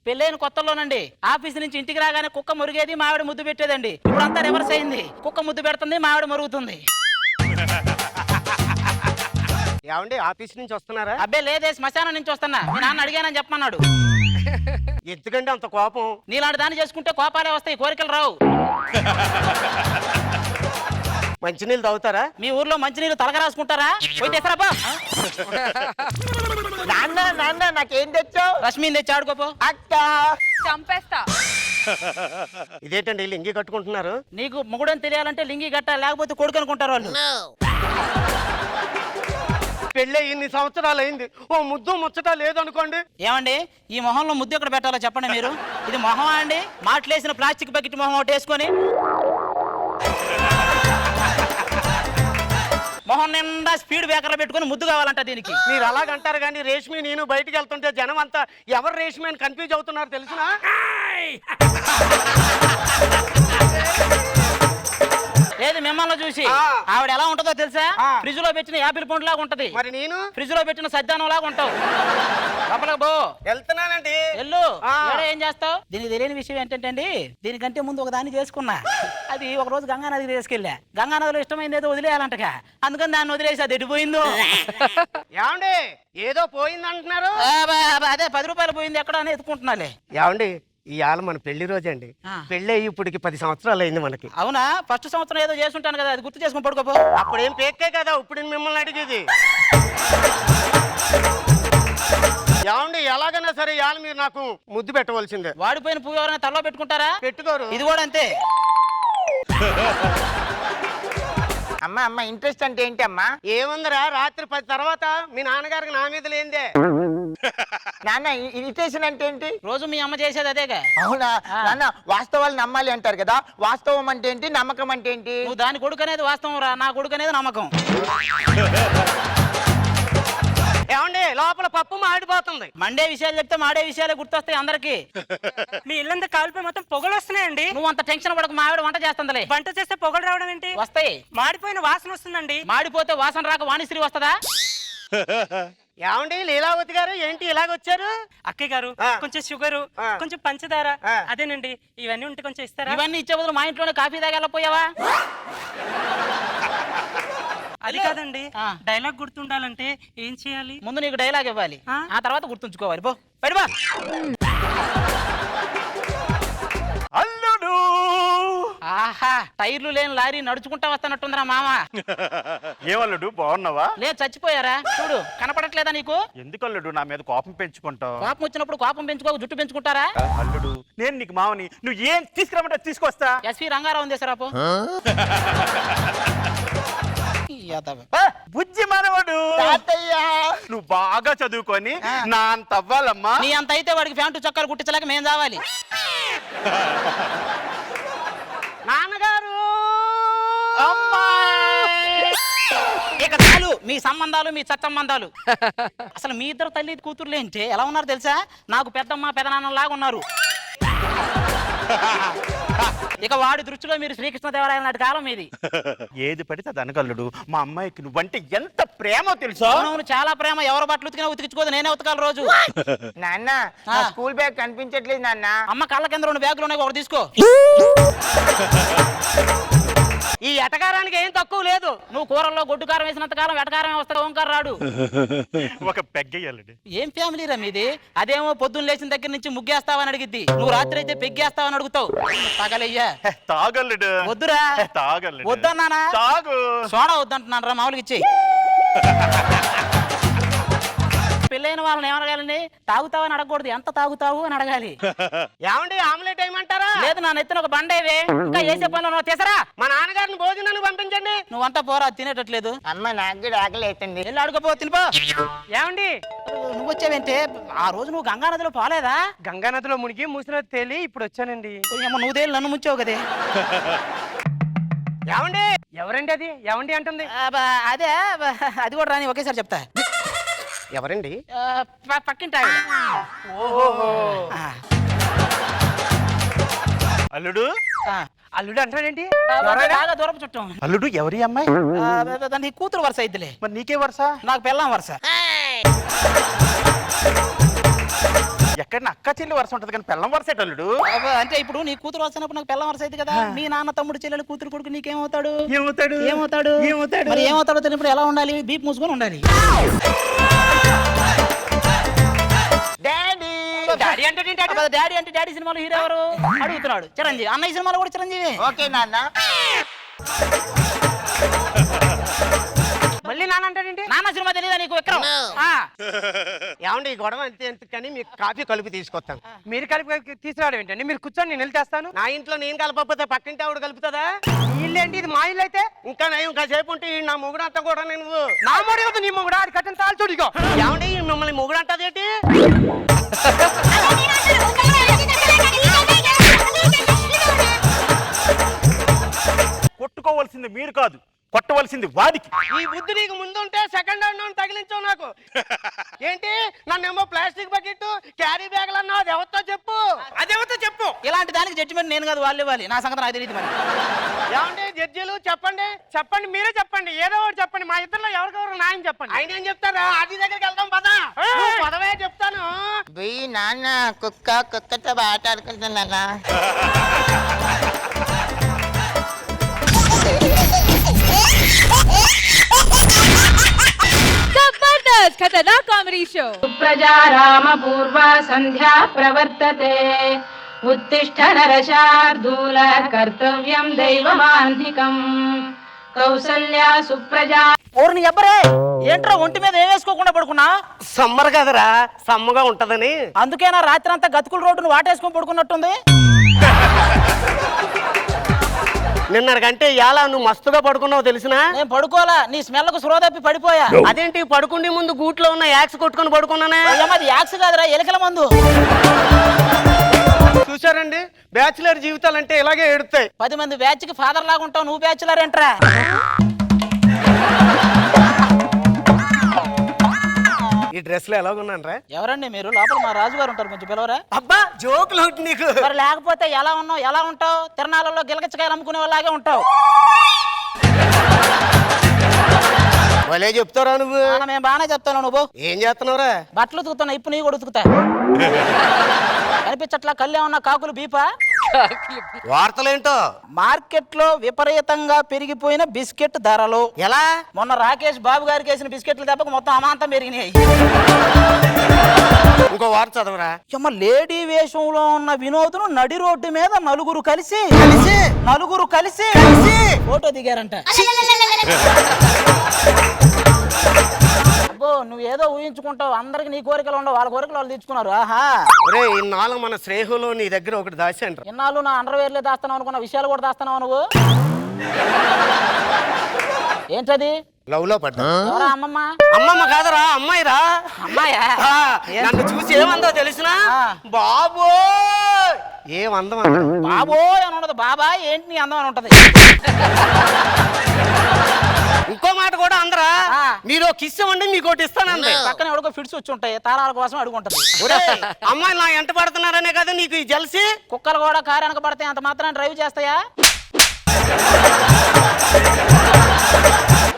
పెళ్ళైన కొత్తలోనండి ఆఫీస్ నుంచి ఇంటికి రాగానే కుక్క మురిగేది, మావిడ ముద్దు పెట్టేదండి. ఇప్పుడు అంతా రివర్స్ అయింది. కుక్క ముద్దు పెడుతుంది, మావిడ మురుగుతుంది. ఏమండి ఆఫీస్ నుంచి వస్తున్నారా? అబ్బే లేదే, శ్మశానం నుంచి వస్తున్నా. మీ నాన్న అడిగానని చెప్పమన్నాడు. ఎందుకంటే అంత కోపం? నీలాంటి దాన్ని చేసుకుంటే కోపాలే వస్తాయి, కోరికలు రావు. మంచినీళ్ళు తాగుతారా? మీ ఊర్లో మంచినీళ్ళు తలక రాసుకుంటారా? పోయి తెస్తారా? నాన్న నాన్న నాకేం తెచ్చావు? రశ్మిని తెచ్చి ఆడుకోపో. అక్క చంపేస్తా. ఇదేంటండి లింగి కట్టుకుంటున్నారు? నీకు మొగుడని తెలియాలంటే లింగి గట్ట, లేకపోతే కొడుకు అనుకుంటారు వాళ్ళు. పెళ్ళి ఇన్ని సంవత్సరాలు అయింది, ఓ ముద్దు ముచ్చట లేదనుకోండి. ఏమండి ఈ మొహంలో ముద్దు ఎక్కడ పెట్టాలో చెప్పండి మీరు. ఇది మొహమా అండి? మాటలేసిన ప్లాస్టిక్ బకెట్ మొహం ఒకటి వేసుకొని మొహం నిండా స్పీడ్ బ్రేకర్లు పెట్టుకొని ముద్దు కావాలంట దీనికి. మీరు అలాగంటారు కానీ రేష్మి నేను బయటికి వెళ్తుంటే జనం అంతా ఎవరు రేష్మి అని కన్ఫ్యూజ్ అవుతున్నారు తెలుసునా? లేదు మిమ్మల్ని చూసి. ఆవిడ ఎలా ఉంటుందో తెలుసా? ఫ్రిడ్జ్ లో పెట్టిన యాపిల్ పండు లాగా ఉంటది. మరి నేను ఫ్రిడ్జ్ లో పెట్టిన సజ్జానం లాగా ఉంటావు. లోపలికి పో. వెళ్తున్నానండి. ఎల్లు. ఏం చేస్తావు? దీనికి తెలియని విషయం ఏంటంటే అండి, దీనికంటే ముందు ఒక దాన్ని చేసుకున్నా. అది ఒక రోజు గంగానదికి తీసుకెళ్ళా. గంగానదిలో ఇష్టమైంది ఏదో వదిలేయాలంటగా, అందుకని దాన్ని వదిలేసి అది ఎడిపోయిందో. ఏమండి ఏదో పోయింది అంటున్నారు? అదే 10 రూపాయలు పోయింది ఎక్కడ అని ఎత్తుకుంటున్నాలే. ఏమండి ఇవాళ మన పెళ్లి రోజు అండి. పెళ్లి అయ్యి ఇప్పటికి 10 సంవత్సరాలు అయింది మనకి. అవునా? ఫస్ట్ సంవత్సరం ఏదో చేసుంటాను కదా, అది గుర్తు చేసుకుని పడుకోపో. అప్పుడేం పేక్కే కదా, ఇప్పుడు మిమ్మల్ని అడిగేది. ఏమండి ఎలాగైనా సరే ఇవాళ మీరు నాకు ముద్దు పెట్టవలసిందే. వాడిపోయిన పువ్వు ఎవరైనా తలలో పెట్టుకుంటారా? పెట్టుకోరు. ఇది కూడా అంతే. అమ్మ అమ్మ ఇంట్రెస్ట్ అంటే ఏంటి అమ్మా? ఏముందిరా, రాత్రి 10 తర్వాత మీ నాన్నగారికి నా మీద లేందే. నాన్న ఇరిటేషన్ అంటే ఏంటి? రోజు మీ అమ్మ చేసేది అదేగా. అవునా నాన్న? వాస్తవాలు నమ్మాలి అంటారు కదా, వాస్తవం అంటే ఏంటి, నమ్మకం అంటే ఏంటి? నువ్వు దాని కొడుకు అనేది వాస్తవం రా, నా కొడుకు అనేది నమ్మకం. ఏమండి లోపల పప్పు మాడిపోతుంది. మండే విషయాలు చెప్తే మాడే విషయాలే గుర్తొస్తాయి అందరికి. మీ ఇల్లంతా కాలిపోయి మొత్తం పొగలు వస్తున్నాయండి. నువ్వు అంత టెన్షన్ పడకు, మా ఆవిడ వంట చేస్తుందిలే. వంట చేస్తే పొగలు రావడం ఏంటి? వస్తాయి. మాడిపోయిన వాసన వస్తుందండి. మాడిపోతే వాసన రాక వాణిశ్రీ వస్తుందా? ఏమండి లీలావతి గారు ఏంటి ఇలాగొచ్చారు? అక్కయ్య గారు కొంచెం షుగర్, కొంచెం పంచదార, అదేనండి ఇవన్నీ ఉంటే కొంచెం ఇస్తారా? ఇవన్నీ ఇచ్చే బదులు మా ఇంట్లోనే కాఫీ తాగి వెళ్ళిపోయావా? అది కాదండి, డైలాగ్ గుర్తుండాలంటే ఏం చేయాలి? ముందు నీకు డైలాగ్ ఇవ్వాలి, ఆ తర్వాత గుర్తుంచుకోవాలి. పో బయటపా. అల్లుడు ఆహా టైర్లు లేని లారీ నడుచుకుంటా వస్తానట్టుందిరా మామ. ఏమల్లుడు బాగున్నావా? లేదు చచ్చిపోయారా చూడు, కనపడట్లేదా నీకు? ఎందుకు అల్లుడు నా మీద కోపం పెంచుకుంటావు? కోపం వచ్చినప్పుడు కోపం పెంచుకో, జుట్టు పెంచుకుంటారా? అల్లుడు నేను నీకు మావని, నువ్వు ఏం తీసుకురమ్మంటే తీసుకొస్తా. ఎస్వి రంగారావు ఉంది సరాపు. బుజ్జి మనవడు నువ్వు బాగా చదువుకొని నా అంత అవ్వాలమ్మా. నీ అంత అయితే వాడికి ప్యాంటు చొక్కాలు కుట్టించలేక మేం కావాలి. నాన్నగారు ఇక చాలు మీ సంబంధాలు, మీ సత్సంబంధాలు. అసలు మీ ఇద్దరు తల్లి కూతుర్లు ఏంటి ఎలా ఉన్నారు తెలుసా? నాకు పెద్దమ్మ పెదనాన్నలాగా ఉన్నారు. ఇక వాడి దృష్టిలో మీరు శ్రీకృష్ణదేవరాయల నాటి కాలం మీది. ఏది పడితే అది అనగలడు. మా అమ్మాయికి నువ్వంటే ఎంత ప్రేమో తెలుసా? అవును చాలా ప్రేమ. ఎవరు బట్టలు ఉతికినా ఉతికించుకోదు, నేనే ఉతకాలి రోజు. నాన్న స్కూల్ బ్యాగ్ కనిపించట్లేదు నాన్న. అమ్మ కళ్ళ కింద 2 బ్యాగులు ఉన్నాయి, ఒకటి తీసుకో. ఈ ఎటకారానికి ఏం తక్కువ లేదు. నువ్వు కూరల్లో గొడ్డు కారం వేసినంత కాలం వెటకారం వస్తాడు, ఓంకార రాడు. ఒక పెగ్గయ్యాలండి. ఏం ఫ్యామిలీ రా మీది? అదేమో పొద్దున్న లేచిన దగ్గర నుంచి ముగ్గేస్తావని అడిగిద్ది, నువ్వు రాత్రి అయితే పెగ్గేస్తావని అడుగుతావు. తగలయ్యా తాగల్లుడు. వద్దురా. తాగల్లుడు. వద్దన్నానా? తాగు. సోడా వద్దంటున్నాను రా, మామూలుగా ఇచ్చేయి. పెళ్ళైన వాళ్ళని ఏమనగాలండి? తాగుతావని అడగకూడదు, ఎంత తాగుతావు అని అడగాలి. ఏమండి ఆమ్లెట్ వేయమంటారా? లేదు నా నెత్తిన ఒక బండేవే, ఇంకా వేసే పనులు తీసరా. మా నాన్నగారిని భోజనానికి పంపించండి. నువ్వంతా పోరా, తినేటట్లేదు. అమ్మ నాకు కూడా ఆకలి అవుతుంది. వెళ్ళి అడుగుపో, తినిపో. ఏమండి నువ్వు వచ్చావేంటే? ఆ రోజు నువ్వు గంగా నదిలో పోలేదా? గంగా నదిలో మునిగి మూసినది తేలి ఇప్పుడు వచ్చానండి. ఏమో నువ్వు తేలి నన్ను ముంచావు కదే. ఏమండి ఎవరండి అది? ఏమండి అంటుంది? అదే అది కూడా రాని ఒకేసారి చెప్తా. ఎవరండి? పక్కింటి ఆవిడ. అల్లుడు అల్లుడు అంటాడేంటి? బాగా దూరం చుట్టాం. అల్లుడు ఎవరి అమ్మాయి? నీ కూతురు వరుస అయిద్దిలే. మరి నీకే వరుస? నాకు పెళ్ళాం వరుస. ఎక్కడ అక్క చెల్లి వరుస ఉంటది కానీ పెళ్ళం వరుస అల్లుడు. అంటే ఇప్పుడు నీ కూతురు వస్తున్నప్పుడు నాకు పెళ్ళం వరుస అయితే కదా. మీ నాన్న తమ్ముడు చెల్లెలు కూతురు కొడుకు నీకేమవుతాడు? ఏమవుతాడు? ఏమవుతాడు? ఏమవుతాడు? మరి ఏమవుతాడో తెలియప్పుడు ఎలా ఉండాలి? బీప్ మూసుకొని ఉండాలి. డాడీ అంటే డాడీ అంటే డాడీ సినిమాలో హీరో ఎవరు అడుగుతున్నాడు? చిరంజీవి. అన్నయ్య సినిమాలో కూడా చిరంజీవి. ఓకే నాన్న. మళ్ళీ నాన్న అంటాడేంటి? నాన్న సినిమా తెలియదా నీకు? విక్రమ్. ఏమండి ఈ గొడవ అంతే కానీ మీకు కాఫీ కలిపి తీసుకొస్తాను. మీరు కలిపి తీసుకురావడం ఏంటండి? మీరు కూర్చొని నేను వెళ్ళి తెస్తాను. నా ఇంట్లో నేను కలపకపోతే పక్కింటి ఆవిడ కలుపుతుందా? ఇల్లు ఏంటి ఇది? మా ఇల్లు అయితే ఇంకా నయం కాసేపు ఉంటే నా మొగుడు అంతా కూడా నేను నా మొడి కదా, నీ మొగుడు అది కట్టిన తాళ్ళు చూడు. ఇగో ఏమండి మిమ్మల్ని మొగుడు అంటది ఏంటి? కొట్టుకోవాల్సింది మీరు కాదు, కొట్టవలసింది వాడికి. ఈ బుద్ధి నీకు ముందుంటే సెకండ్ హ్యాండ్ తగిలించావు నాకు. ఏంటి నన్నేమో ప్లాస్టిక్ బకెట్ క్యారీ బ్యాగ్ అన్నా అది ఎవరితో చెప్పు, అదేవతో చెప్పు. ఇలాంటి దానికి జడ్జిమెంట్ నేను కాదు, వాళ్ళు ఇవ్వాలి. నా సంగతి నాకు తెలియదు. మరి ఏమండి జడ్జీలు చెప్పండి. చెప్పండి, మీరే చెప్పండి, ఏదో ఒకటి చెప్పండి. మా ఇద్దరులో ఎవరికెవరు నాయని చెప్పండి. ఆయన ఏం చెప్తారా? అది దగ్గరికి వెళ్దాం పదా. పదవే చెప్తాను. నాన్న కుక్కతో బాట ఆడుకుంటున్నా. జబర్దస్త్ ఖతర్నాక్ కామెడీ షో. ప్రజా రామ పూర్వ సంధ్యా ప్రవర్తతే ఉత్తిష్ఠ నరశార్దూల కర్తవ్యం దైవమాన్ధికం కౌసల్యా సుప్రజా. ఓర్ని ఎవ్వరే ఏంట్రా ఒంటి మీద ఏం వేసుకోకుండా పడుకున్నా? సమ్మర్ కదరా, సమ్మగా ఉంటదని. అందుకేనా రాత్రి అంతా గతుకుల రోడ్డును వాటేసుకొని పడుకున్నట్టుంది. నిన్నటికంటే ఇలా నువ్వు మస్తుగా పడుకున్నావు తెలిసినా? నేను పడుకోవాలా, నీ స్మెల్ కు స్రో తప్పి పడిపోయా. అదేంటి పడుకుండే ముందు గూట్లో ఉన్న యాక్స్ కొట్టుకొని పడుకున్నానే? అది యాక్స్ కాదురా, ఎలికల మందు. చూసారండి బ్యాచులర్ జీవితాలంటే ఇలాగే ఏడుతాయి. 10 మంది బ్యాచ్ కి ఫాదర్ లాగా ఉంటావు, నువ్వు బ్యాచులర్ ఏంట్రా? ఈ డ్రెస్ లో ఎలాగున్నాను రా? ఎవరండి మీరు? లోపల మా రాజుగారు ఉంటారు, కొంచెం పిలవరా? అబ్బా జోకులు ఒకటి నీకు. మరి లేకపోతే ఎలా ఉన్నావు? ఎలా ఉంటావు? తిరణాలలో గిలగచ్చకాయలు అమ్ముకునే వాళ్ళలాగే ఉంటావు. భలే చెప్తారా నువ్వు? మేము బాగానే చెప్తాను. నువ్వు ఏం చేస్తున్నావురా? బట్టలు ఉతుకుతున్నా, ఇప్పుడు నీ కూడా ఉతుకుతా. కనిపించట్లా? కళ్ళు ఏమన్నా కాకులు బీపా? వార్తలేంటో? మార్కెట్ లో విపరీతంగా పెరిగిపోయిన బిస్కెట్ ధరలు. ఎలా? మొన్న రాకేష్ బాబు గారికి వేసిన బిస్కెట్లు తప్పక మొత్తం అమాంతం పెరిగినాయి. ఇంకో వార్త చదవరా. లేడీ వేషంలో ఉన్న వినోదును నడి రోడ్డు మీద నలుగురు కలిసి నలుగురు కలిసి ఫోటో దిగారంట. అబ్బో నువ్వు ఏదో ఊహించుకుంటావు, అందరికి నీ కోరికలు ఉండవు, వాళ్ళ కోరికలు వాళ్ళు తెచ్చుకున్నారు. ఆహా ఒరే ఇన్నాళ్ళు మన స్నేహంలో నీ దగ్గర ఒకటి దాచాను. ఇన్నాళ్ళు నా అండర్వేర్లే దాస్తున్నావు అనుకున్న విషయాలు కూడా దాస్తున్నావు నువ్వు. ఏంటది? లవ్ లో పడ్డా. ఎవరా అమ్మమ్మ? అమ్మమ్మ కాదరా, అమ్మాయిరా. అమ్మాయా? నన్ను చూసి ఏమందో తెలిసినా బాబో ఏమందం. బాబోయ్ అని ఉండదు, బాబాయ్ ఏంటి నీ అందం అని ఉంటది. ఇంకో మాట కూడా అందరా, మీరు కిస్ ఇవ్వండి మీకు ఒకటి ఇస్తానండి. పక్కన ఎవడికో ఫిట్స్ వచ్చి ఉంటాయి, తాళాల కోసం అడుగుంటది. అమ్మాయి నా ఎంట పడుతున్నారనే కదా నీకు ఈ జలసి. కుక్కలు కూడా కారు వెనక పడితే అంత మాత్రం డ్రైవ్ చేస్తాయా?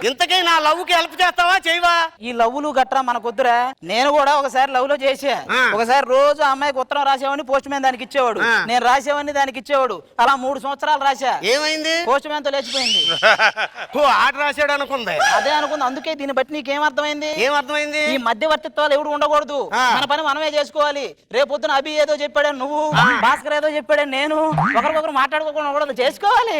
ఇంతకీ నా లవ్ కి హెల్ప్ చేస్తావా చేయవా? ఈ లవ్లు గట్రా మనకొద్దురా. నేను కూడా ఒకసారి లవ్ లో చేసా. ఒకసారి రోజు ఆ అమ్మాయికి ఉత్తరం రాసేవాడిని, పోస్ట్ మ్యాన్ దానికి ఇచ్చేవాడు. నేను రాసేవాడిని, దానికి ఇచ్చేవాడు. అలా 3 సంవత్సరాలు రాసా. ఏమైంది? పోస్ట్ మ్యాన్ తో లేచిపోయింది. ఆట రాశాడు అనుకుంది. అదే అనుకుంది. అందుకే దీన్ని బట్టి నీకేం అర్థమైంది? ఏమర్థమైంది? ఈ మధ్యవర్తిత్వాలు ఎవడు ఉండకూడదు. మన పని మనమే చేసుకోవాలి. రేపొద్దున అభి ఏదో చెప్పాడని నువ్వు, భాస్కర్ ఏదో చెప్పాడని నేను, ఒకరికొకరు మాట్లాడుకోకుండా కూడా చేసుకోవాలి.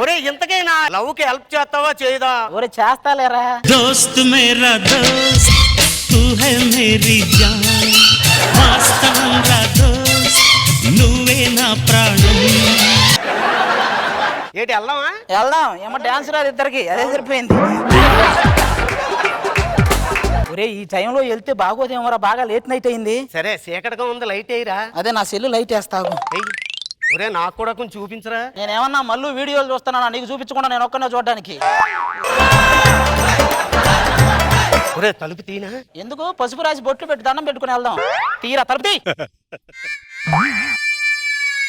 ఒరే ఇంతకీ నా లవ్ కి హెల్ప్ చేస్తావా చేయదా? ఒరే చేస్తాలేరా. दोस्त मेरा दोस्त तू है मेरी जान వాస్తవంగా దోస్త్ నువ్వే నా ప్రాణం. ఏంటి వెళ్దామా? వెళ్దాం. ఏమో డాన్స్ రాదు ఇద్దరికి, అదే సరిపోయింది. ఒరే ఈ టైంలో వెళ్తే బాగోదేమోరా, బాగా లేట్ నైట్ అయింది. సరే చీకటిగా ఉంది, లైట్ అయ్యిరా. అదే నా సెల్లు లైట్ వేస్తావు. ఒరే నాకు కూడా కొంచెం చూపించరా. నేనేమన్నా మళ్ళీ వీడియోలు చూస్తున్నానా? నీకు చూపించకుండా నేను ఒక్కనే చూడడానికి. ఒరే తలుపు తీనా? ఎందుకు? పసుపు రాసి బొట్లు పెట్టి దండం పెట్టుకుని వెళ్దాం. తీరా తలుపు తీ.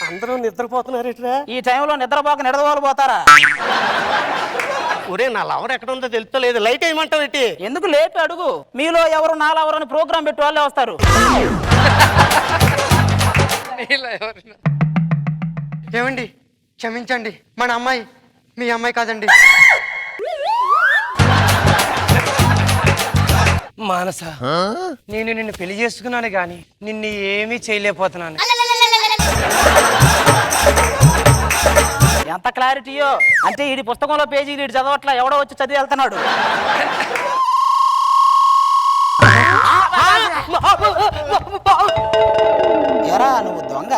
అందరూ నిద్రపోతున్నారేట్రా? ఈ టైంలో నిద్రపోక నిడదవాళ్ళు పోతారా? ఒరే నా లవర్ ఎక్కడ ఉందో తెలుస్తలేదు, లైట్ వేయమంటావు ఏంటి? ఎందుకు లేపి అడుగు. మీలో ఎవరు నాలెవరు అని ప్రోగ్రామ్ పెట్టి వాళ్ళే వస్తారు. ఏమండి క్షమించండి, మన అమ్మాయి మీ అమ్మాయి కాదండి. మానస, నేను నిన్ను పెళ్లి చేసుకున్నాను గాని నిన్ను ఏమీ చేయలేకపోతున్నాను. ఎంత క్లారిటీయో. అంటే ఈ పుస్తకంలో పేజీలు ఇటు చదవట్లా, ఎవడో వచ్చి చదివి వెళ్తున్నాడు. ఎరా నువ్వు దొంగ?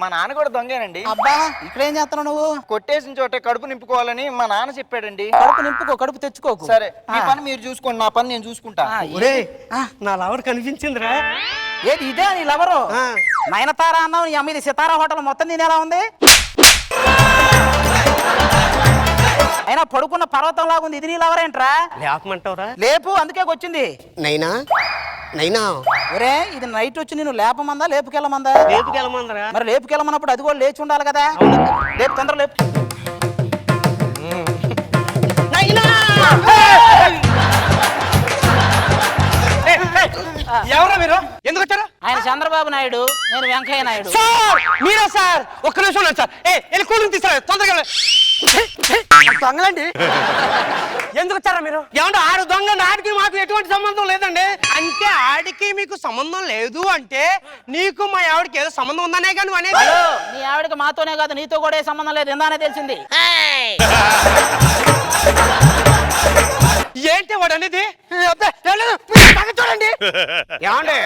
మా నాన్న కూడా దొంగేనండి. అబ్బా ఇక్కడేం చేస్తున్నావు నువ్వు? కొట్టేసిన చోట కడుపు నింపుకోవాలని మా నాన్న చెప్పాడండి. కడుపు నింపుకో, కడుపు తెచ్చుకోకు. సరే మీ పని మీరు చూసుకోండి, నా పని నేను చూసుకుంటా. ఒరే నా లవర్ కనిపించిందిరా. ఏది ఇదే నీ లవరు? నయనతార అన్నావు, నీ అమ్మ ఇది సితారా హోటల్ మొత్తం దీని ఎలా ఉంది? అయినా పడుకున్న పర్వతం లాగా ఉంది, ఇది నీ లవరేంట్రా? లేపమంటావురా? లేపు, అందుకే వచ్చింది. నైనా నైనా ఒరే ఇది నైట్ వచ్చి నేను లేపమందా లేపుకెళ్ళమందా? లేపుకెళ్ళమందరా. మరి లేపుకెళ్ళమన్నప్పుడు అది కూడా లేచి ఉండాలి కదా. లేపు, తొందర లేపు. ఎవరా మీరు? ఎందుకు వచ్చారు? ఆయన చంద్రబాబు నాయుడు, నేను వెంకయ్య నాయుడు. మీరా సార్? ఒక్క నిమిషం ఉన్నాను సార్. కూలింగ్ తీసుకురా తొందరగా. దొంగలండి. ఎందుకు వచ్చారా మీరు? ఏమంటే ఆడు దొంగ, ఆడికి మాకు ఎటువంటి సంబంధం లేదండి. అంటే ఆడికి మీకు సంబంధం లేదు అంటే నీకు మా ఆవిడకి ఏదో సంబంధం ఉందనే కానీ నువ్వు అనేది. హలో, నీ ఆవిడకి మాతోనే కాదు నీతో కూడా ఏ సంబంధం లేదు, ఎందానే తెలిసింది. ఏంటి వాడు అనేది? చూడండి ఏమండి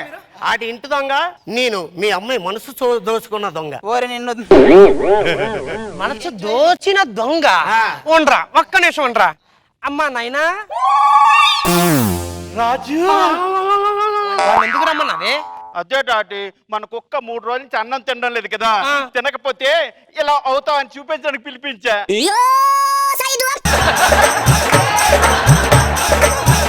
ఆడి ఇంటి దొంగ నేను, మీ అమ్మాయి మనసు దోచుకున్న దొంగ. ఓరి నిన్ను మనసు దోచిన దొంగ. ఉండరా ఒక్క నిమిషం ఉండరా. అమ్మా నాయనా రాజు ఎందుకు రమ్మన్నావే? అదే డాటి, మన కుక్క 3 రోజుల నుంచి అన్నం తినడం లేదు కదా, తినకపోతే ఇలా అవుతావని చూపించడానికి పిలిపించా.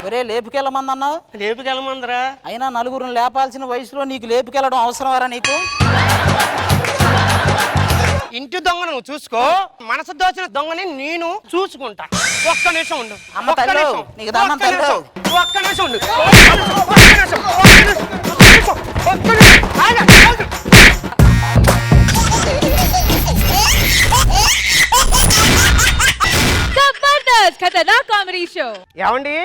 ఒరే లేపుకెళ్ళమందన్నావు? లేపుకెళ్ళమందరా. అయినా నలుగురిని లేపాల్సిన వయసులో నీకు లేపుకెళ్ళడం అవసరమారా నీకు? ఇంటి దొంగ నువ్వు చూసుకో, మనసు దోచిన దొంగని నేను చూసుకుంటా. ఒక్క నిమిషం ఉండు. అమ్మ తల్లి, నీకు దండం తల్లి. ఒక్క నిమిషం ఉండు. ఖతర్నాక్ కామెడీ షో. ఏమండి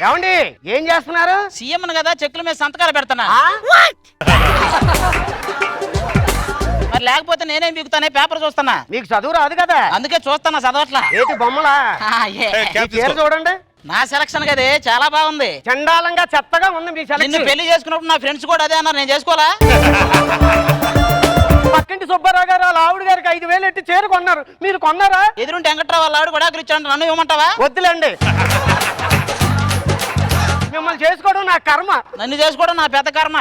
ఏమండి ఏం చేస్తున్నారు? సీఎం కదా, చెక్కుల మీద సంతకాలు పెడతానా? మరి లేకపోతే నేనేం బిగుతానే పేపర్ చూస్తున్నా. మీకు చదువు రాదు కదా, అందుకే చూస్తున్నా, చదవట్లా. ఏంటి బొమ్మలా? క్యాప్ ఈ చీర చూడండి, నా సెలక్షన్ కదే చాలా బాగుంది. చండాలంగా చెత్తగా ఉంది మీ నిన్ను సెలక్షన్. పెళ్లి చేసుకున్నప్పుడు నా ఫ్రెండ్స్ కూడా అదే అన్నారు, నేను చేసుకోవాలా? పక్కింటి సుబ్బారావు గారు వాళ్ళ ఆవిడ గారికి 5,000 ఎట్టి చీర కొన్నారు, మీరు కొన్నారా? ఎదురుంటే వెంకట్రావు వాళ్ళ ఆవిడ కూడా ఇచ్చాడు, నన్ను ఇవ్వమంటావా? వద్దులేండి, మిమ్మల్ని చేసుకోవడం నా కర్మ. నన్ను చేసుకోవడం నా పెద్ద కర్మ.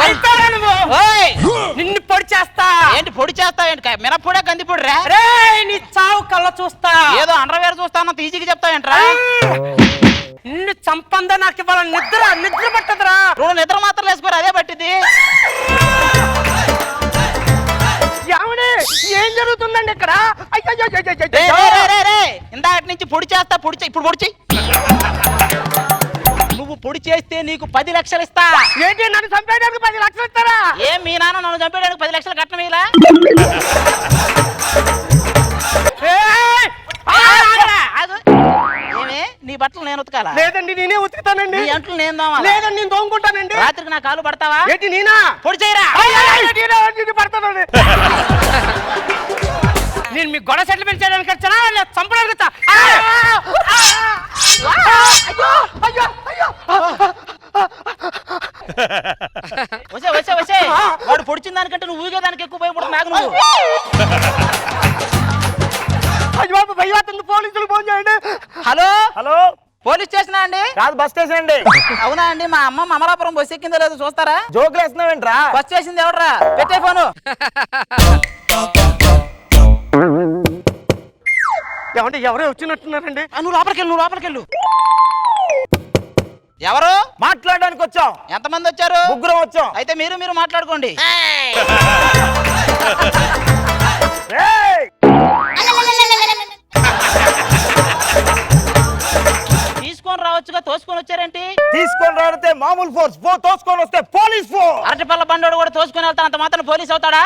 అయిపోయావు నువ్వు. ఓయ్! నిన్ను పొడి చేస్తా. ఏంటి పొడి చేస్తా? ఏంటి మినప్పుడే కందిపొడి రా? నీ చావు కళ్ళ చూస్తా. ఏదో అండర్వేర్ చూస్తాను ఈజీగా చెప్తావేంట్రా? నిన్ను చంపందా నాకు ఇవాళ నిద్ర పట్టదురా. రెండు నిద్ర మాత్రం వేసుకోరు, అదే పట్టింది. ఏమండి ఏం జరుగుతుందండి ఇక్కడ? ఇందాక నుంచి పొడి చేస్తా, ఇప్పుడు పొడి చెయ్యి. నువ్వు పొడి చేస్తే నీకు 10 లక్షలు ఇస్తా. ఏంటి నన్ను చంపేయడానికి 10 లక్షలు ఇస్తారా? ఏం మీ నాన్న నన్ను చంపేయడానికి 10 లక్షలు కట్టడం ఇలా? ఏమే నీ బట్టలు నేను ఉతకాలా? లేదండి నేనే ఉతుకుతానండి. నీ అంట్లు నేను తోమాలా? లేదండి నేను తోముకుంటానండి. రాత్రికి నా కాలు పడతావా? ఏంటి నేనా? పొడి చేయరా. పడతానండి. నేను మీ గొడవ సెటిల్మెంట్ చేయడానికి వచ్చానా లేదా చంపడానికి వచ్చా? వచ్చే వాడు పొడిచిన దానికంటే నువ్వు ఊగే దానికి ఎక్కువ భయపడుతుంది. నాకు నువ్వు భయపడుతుంది. పోలీసులు ఫోన్ చేయండి. హలో హలో, పోలీస్ స్టేషన్ అండి? కాదు బస్ స్టేషన్ అండి. అవునా అండి, మా అమ్మ అమలాపురం బస్ ఎక్కిందో లేదో చూస్తారా? జోకులు వేస్తున్నావేంట్రా? బస్ చేసింది ఎవడరా? పెట్టే ఫోను. ఏమంటే ఎవరో వచ్చినట్టున్నారండి. నువ్వు లోపలికెళ్ళు. ఎవరు? మాట్లాడడానికి వచ్చాం. ఎంతమంది వచ్చారు? ముగ్గురం వచ్చాం. అయితే మీరు మాట్లాడుకోండి. తీసుకొని రావచ్చుగా, తోసుకొని వచ్చారేంటి? తీసుకొని రాడితే మామూలు ఫోర్స్, తోసుకొని వస్తే పోలీస్ ఫోర్స్. అరటిపల్ల బండోడు కూడా తోసుకొని వెళ్తాను, అంత మాత్రం పోలీస్ అవుతాడా?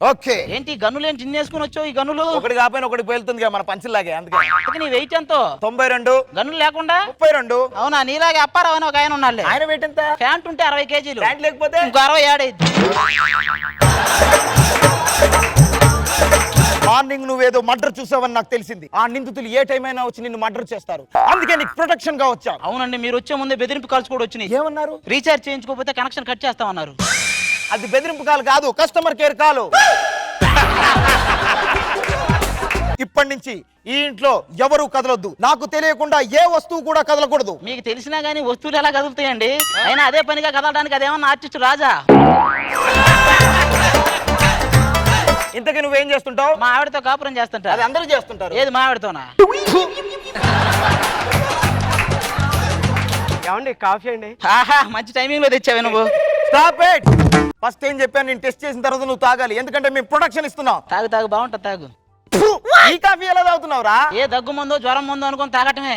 ఓకే, ఏంటి గన్నులు ఏంటి ఇన్నేసుకుని వచ్చావు? ఈ గన్నులు ఒకటి కాకపోయినా ఒకటి పేలుతుంది మన పంచులాగే, అందుకే. నీ వెయిట్ ఎంతో? 92. గన్నులు లేకుండా 32. అవునా? నీలాగే అప్పారావు అని ఒక ఆయన ఉన్నాడు. ఆయన వెయిట్ ఎంత? ప్యాంట్ ఉంటే 60 కేజీలు, ప్యాంట్ లేకపోతే ఇంకో 60 యాడ్ అయింది. మార్నింగ్ నువ్వేదో మర్డర్ చూసావని నాకు తెలిసింది. ఆ నిందితులు ఏ టైం అయినా వచ్చి నిన్ను మర్డర్ చేస్తారు, అందుకే నీకు ప్రొటెక్షన్ గా వచ్చాను. అవునండి, మీరు వచ్చే ముందే బెదిరింపు కాల్స్ కూడా వచ్చినాయి. ఏమన్నారు? రీఛార్జ్ చేయించుకోకపోతే కనెక్షన్ కట్ చేస్తామన్నారు. అది బెదిరింపు కాల్ కాదు, కస్టమర్ కేర్ కాల్. ఇప్పటి నుంచి ఈ ఇంట్లో ఎవరు కదలొద్దు. నాకు తెలియకుండా ఏ వస్తువు కూడా కదలకూడదు. మీకు తెలిసినా గానీ వస్తువులు ఎలా కదులుతాయండి? అయినా అదే పనిగా కదలడానికి అదేమన్నా ఆర్టిస్ట్ రాజా? ఇంతకీ నువ్వేం చేస్తుంటావు? మా ఆవిడతో కాపురం చేస్తుంటా. అది అందరూ చేస్తుంటారు. ఏది మా ఆవిడతోనా? ఏమండి కాఫీ అండి? ఆహా, మంచి టైమింగ్ లో తెచ్చావు నువ్వు. Stop it. ఫస్ట్ ఏం చెప్పాను, నేను టెస్ట్ చేసిన తర్వాత నువ్వు తాగాలి, ఎందుకంటే మేము ప్రొడక్షన్ ఇస్తున్నాం. తాగు బాగుంటుంది, తాగు. ఈ కాఫీ ఎలా తాగుతున్నావురా? ఏ దగ్గు మందో జ్వరం మందో అనుకుని తాగటమే.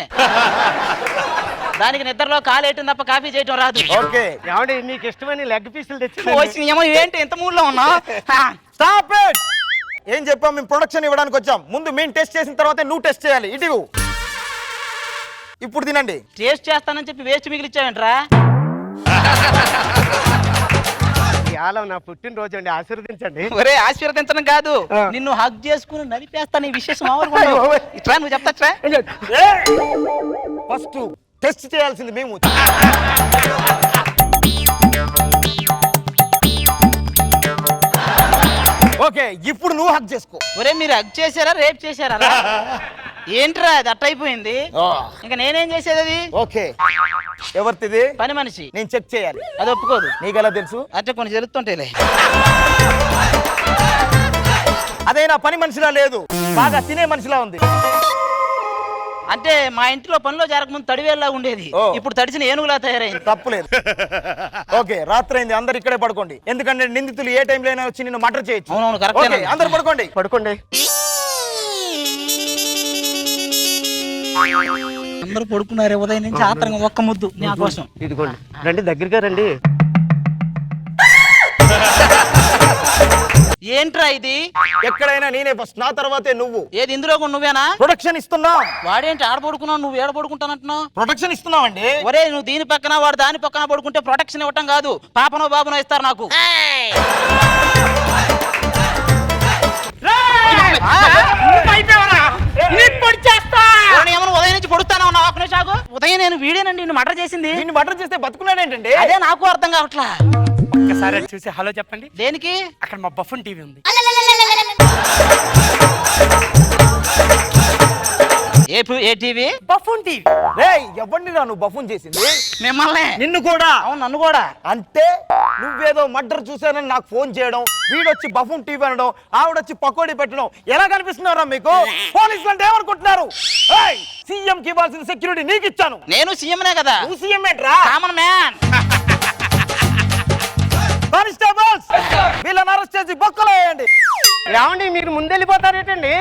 దానికి నిద్రలో కాలేయటం తప్ప కాఫీ చేయటం రాదు. ఓకే, ఏమండి మీకు ఇష్టమైన లెగ్ పీసులు తెచ్చి ఏంటి ఇంత మూడ్లో ఉన్నా? Stop it. ఏం చెప్పాం, మేము ప్రొడక్షన్ ఇవ్వడానికి వచ్చాం. ముందు మేము టెస్ట్ చేసిన తర్వాత నువ్వు టెస్ట్ చేయాలి. ఇటు ఇప్పుడు తినండి. టేస్ట్ చేస్తానని చెప్పి వేస్ట్ మిగిలిచ్చావేంట్రా? ఇవాళ నా పుట్టినరోజు అండి, ఆశీర్వదించండి. ఒరే ఆశీర్వదించడం కాదు, నిన్ను హగ్ చేసుకుని నలిపేస్తాను. ఈ విశేషం ఇట్లా నువ్వు చెప్తా. ఫస్ట్ టెస్ట్ చేయాల్సింది మేము. ఓకే, ఇప్పుడు నువ్వు హగ్ చేసుకో. ఒరే మీరు హగ్ చేశారా రేప్ చేశారా? ఏంట్రా అది అట్ట అయిపోయింది? ఇంకా నేనేం చేసేది? అది ఓకే, ఎవరిది? పని మనిషి. నేను చెక్ చేయాలి. అది ఒప్పుకోదు. నీకెలా తెలుసు? అంటే కొన్ని జరుగుతుంటేలే. అదైనా పని మనిషిలా లేదు, బాగా తినే మనిషిలా ఉంది. అంటే మా ఇంట్లో పనిలో జరగకముందు తడివేలా ఉండేది, ఇప్పుడు తడిసిన ఏనుగులా తయారైంది. తప్పులేదు. ఓకే, రాత్రి అయింది, అందరు ఇక్కడే పడుకోండి, ఎందుకంటే నిందితులు ఏ టైంలో అయినా వచ్చి నిన్ను మర్డర్ చేయొచ్చు. అవునవును, కరెక్ట్. అందరు పడుకోండి. అందరూ పడుకున్నారు. ఉదయం నుంచి ఆత్రంగా ఒక్క ముద్దు నా కోసం. ఇదిగోండి, రండి దగ్గరగా రండి. ఏంట్రా ఇది? ఎక్కడైనా నేనే ఫస్ట్, నా తర్వాతే నువ్వు. ఏది ఇందులో కూడా నువ్వేనా? ప్రొటెక్షన్ ఇస్తున్నా. వాడేంటి ఆడ పడుకున్నావు, నువ్వు ఏడ పడుకుంటానంటున్నావు? ప్రొటెక్షన్ ఇస్తున్నావండి. ఒరే నువ్వు దీని పక్కన వాడు దాని పక్కన పడుకుంటే ప్రొటెక్షన్ ఇవ్వటం కాదు, పాపనో బాబునో ఇస్తారు నాకు. ఏమన్నా ఉదయం నుంచి పొడుస్తానే ఉన్నావు? ఒక్క నిమిషం ఆగు. ఉదయం నేను వీడేనండి నిన్ను మర్డర్ చేసింది. నిన్ను మర్డర్ చేస్తే బతుకున్నాడేంటండి? అదే నాకు అర్థం కావట్లా. ఒక్కసారి అది చూసి హలో చెప్పండి. దేనికి? అక్కడ మా బఫన్ టీవీ ఉంది. ఏ టీవీ? Buffon TV. రేయ్, ఎవరిని రా నువ్వు బఫూన్ చేసింది? మిమ్మల్ని. నిన్ను కూడా? అవును, నన్ను కూడా. అంటే నువ్వేదో మర్డర్ చూసానని నాకు ఫోన్ చేయడం, వీడొచ్చి బఫూన్ టీవీ అనడం, ఆవిడొచ్చి పకోడీ పెట్టడం, ఎలా కనిపిస్తున్నారా మీకు? పోలీసులు అంటే ఏమనుకుంటున్నారు? సీఎం కి ఇవ్వాల్సిన సెక్యూరిటీ నీకు ఇచ్చాను. నేను సీఎంనే కదా. నువ్వు సీఎం ఏంట్రా? Common man. కానిస్టేబుల్స్, వీళ్ళని అరెస్ట్ చేసి బొక్కలో వేయండి. ఏమండి మీరు ముందెళ్ళిపోతారేటండి?